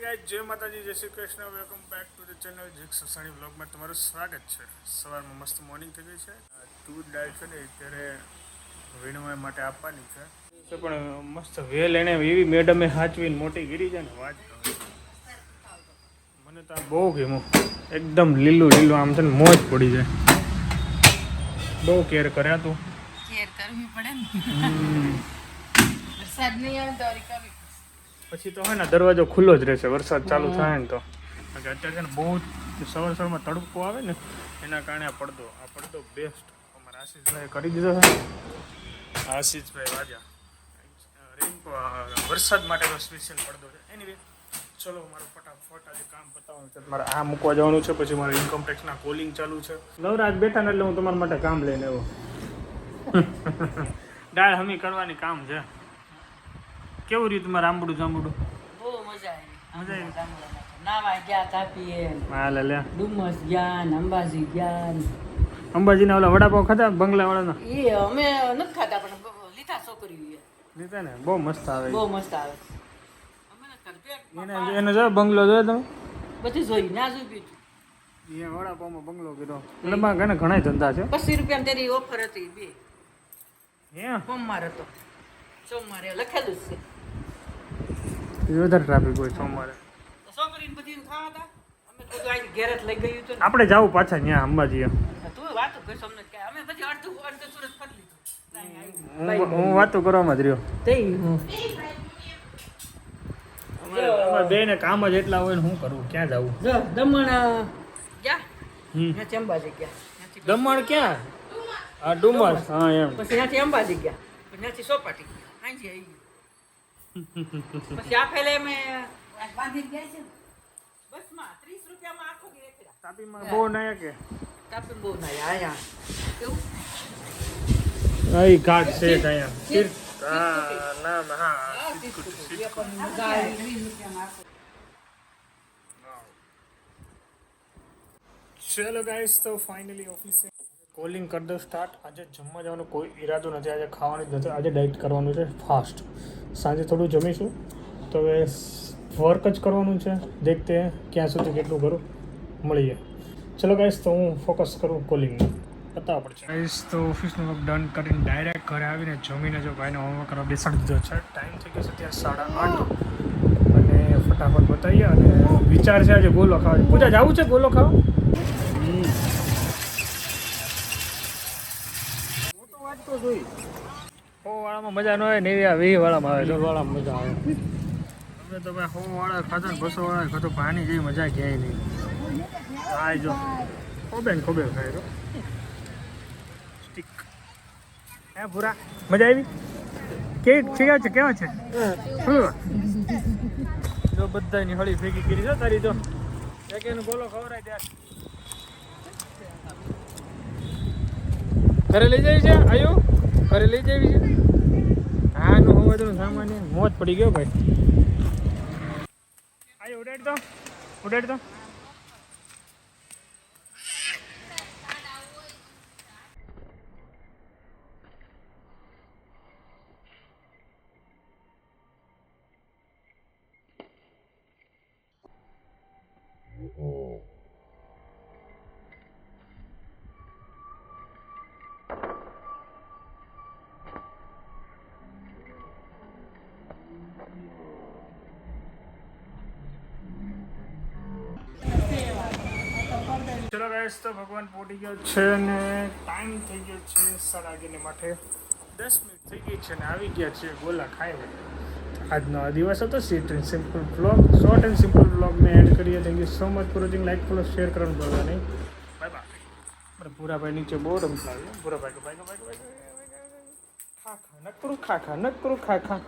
Guys જય માતાજી જય Shri Krishna welcome back to the channel જીક સસાણી વ્લોગમાં તમારું સ્વાગત છે. સવારમાં મસ્ત મોર્નિંગ થઈ ગઈ છે. તું ડાળ છે ને અત્યારે વીણવા માટે આપવાની છે પણ મસ્ત વેલ એને એવી મેડમે હાચવીને મોટી ગીરી છે ને વાત મને તો આ બહુ ગમ્યું. એકદમ લીલું લીલું આમ છે ને મોજ પડી જાય. બહુ કેર કર્યા તું. કેર કરવી પડે ને. વરસાદ નહીં આવે તો કરવી પછી તો હે ને દરવાજો ખુલ્લો જ રહેશે વરસાદ ચાલુ થાય ને તો. અત્યારે છે ને બહુ સવારમાં તડકો આવે ને એના કારણે આ પડદો બેસ્ટ અમારા આશીષભાઈ કરી દીધો છે. આશીષભાઈ વાજા વરસાદ માટેનો સ્પેશિયલ પડદો છે. એની ચલો મારું ફટાફટ આજે કામ પતાવવાનું છે. મારે આ મૂકવા જવાનું છે, પછી મારે ઇન્કમ ટેક્સના કોલિંગ ચાલુ છે. નવરાજ બેઠા ને એટલે હું તમારા માટે કામ લઈને આવ્યો. દાળ હમી કરવાની કામ છે. કેવું રહ્યું તમારે આંબડું જાંબુડું? બહુ મજા આવી. મજા આવી. નાવા ગયા તાપીએ. હા લે ડુમસ ગયા, અંબાજી ગયા. અંબાજીના ઓલા વડાપાવ ખાધા બંગલા વાળાના? એ અમે નથી ખાતા પણ લીધા છોકરીઓ લીધા ને બહુ મસ્ત આવે. બહુ મસ્ત આવે. અમે એને જો બંગલો જોયો તમે? બધું જોઈ ના જોઈ અહીંયા વડાપાવમાં બંગલો કીધો. એટલે ઘણા ધંધા છે. 25 રૂપિયા તેની ઓફર હતી બે. હે સોમવાર હતો. સોમવારે લખેલું છે. વધારે ટ્રાફિક હોય સોમવારે. છોકરીને બધી ખાવા હતા. અમે બધું આઈ ઘેર જ લઈ ગયું હતું. આપણે જાવું પાછા ત્યાં અંબાજી. તું વાતો કરશો અમને કે અમે પછી અડધું સુરત ફરી લીધું. હું વાતો કરવામાં જ રહ્યો. અમારે બે ને કામ જ એટલા હોય ને શું કરવું, ક્યાં જવું? દમણ ગયા ત્યાંથી અંબાજી ગયા. દમણ ક્યાં? હા ડુમસ. હા એમ. પછી ત્યાંથી અંબાજી ગયા, પછી ત્યાંથી સોપાટી ગયા. હાંજી આવી ગયું. પછી આ ફેલે અમે બાંધી ગયા છે બસમાં 30 રૂપિયામાં આખો દી રેખડા. તાપીમાં બહુ નાયા કે? તાપી બહુ નાયા આયા. કેવું? અહીં ઘાટ છે અહીંયા. હા નામ હા. ચલો ગાઈસ તો ફાઇનલી ઓફિસે કોલિંગ કરી દો સ્ટાર્ટ. આજે જમવા જવાનો કોઈ ઈરાદો નથી. આજે ખાવાની જ નથી. આજે ડાયટ કરવાનું છે ફાસ્ટ. સાંજે થોડું જમીશું તો હવે વર્ક જ કરવાનું છે. દેખતે હૈ ક્યાં સુધી કેટલું કરું, મળીએ. ચલો ગાઈસ તો હું ફોકસ કરું કોલિંગમાં. બતાવવા પડશે ગાઈસ. તો ઓફિસનું વર્ક ડન કરીને ડાયરેક્ટ ઘરે આવીને જમીને જો ભાઈને હોમવર્ક કરવા બેસાડી દીધો છે. ટાઈમ થઈ ગયો છે ત્યાં 8:30 અને ફટાફટ બતાવીએ. અને વિચાર છે આજે ગોલો ખાવા. પૂજા જવું છે ગોલો ખાવા? હો વાળામાં મજા ન આવે ને એવી 20 વાળામાં આવે. 20 વાળામાં મજા આવે. અમે તો ભાઈ 100 વાળા ખાધા ને 200 વાળા ખાધું. પાણી જેવી મજા ક્યાંય નહીં. હા જો ખોબે ખાય તો સ્ટીક. હે પૂરા મજા આવી? કેવા છે? જો બધાની હળી ભેગી કરી છે તારી. તો એક એનો ગોલો ખવડાય ત્યાં ઘરે લઈ જાય છે. આયુ ઘરે લઈ જાવી છે. હા નું હવે તો સામાન્ય મોજ પડી ગયો ભાઈ. આયુ ઉડાડ તો ચલો ગાઈસ તો ભગવાન પોટી ગયો છે અને ટાઈમ થઈ ગયો છે 11:30 માટે. 10 મિનિટ થઈ ગઈ છે ને આવી ગયા છે ગોલા ખાઈ. આજનો આ દિવસ હતો શોર્ટ એન્ડ સિમ્પલ બ્લોગ મેં એડ કરીએ. Thank you so much for watching. Like follow share કરવાનું ભૂલતા નહીં. Bye bye. આપણે પૂરાભાઈ નીચે બહુ રમતા આવ્યો. પૂરાભાઈ ખા નકરું ખા